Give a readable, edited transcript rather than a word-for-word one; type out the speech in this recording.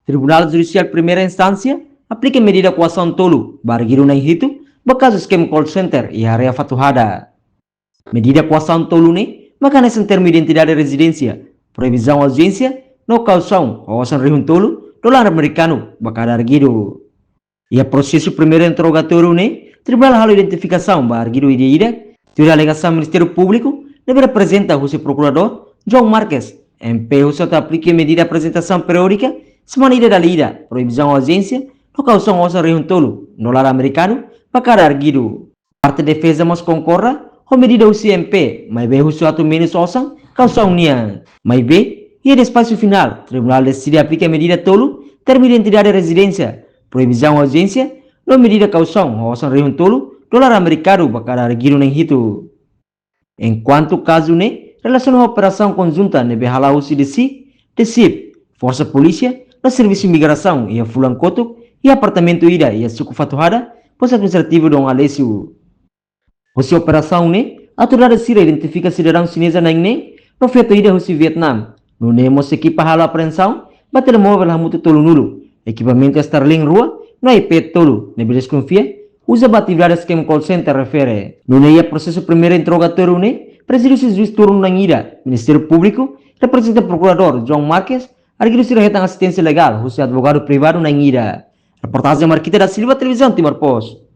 Tribunal Judicial Primeira Instância aplica medida coação tolo barguiro na Hito, bakaso esquema call center e area fatuhada. Medida coação tolo ne, makanesen termo identidade de residência, proibição ausência, no calção, awasan rihun tolo, dolar americano, bakada arguido. E a processo primeiro interrogatório ne, tribunal halo identificação barguiro ida, teoria alegação Ministério Público, deve apresentar o seu procurador, João Marques, MP o seu aplica medida de apresentação periódica, semana ida da lida, proibição ausência, no calção awasan rihun tolo, dolar americano, bakada arguido. Parte defesa mas concorra, a medida o CMP, mas bem o seu ato menos osang, calção nia, mas bem, e no espaço final, o tribunal decide aplicar a medida tolo, termo de identidade de residência, proibição ausência, no medida calção, awasan rihun tolo, dolar americano, bakada arguido nem hito. Enquanto o caso ne, relação à operação conjunta ne behala o CDC, TCIP, Força Polícia, no Serviço de Imigração e a Fulancoto, e apartamento ida e a suco fatuhada, posto administrativo Dom Alessio. Hosi operação ne, a autoridade Síria identifica cidadão chinesa na ne, no feito ida hosi Vietnam, no nemo se equipa halo apreensão, bater móvel hamutu tolo nulo, equipamento Starlink rua, no IP tolo, ne desconfia, usa atividade esquema call center refere. No neia processo primeiro interrogatório ne, presidiu-se juiz turno na ira, Ministério Público, representa procurador João Marques, arguiu-se retang assistência legal, hosi advogado privado na ira. Reportagem Marquita da Silva, Televisão Timor Post.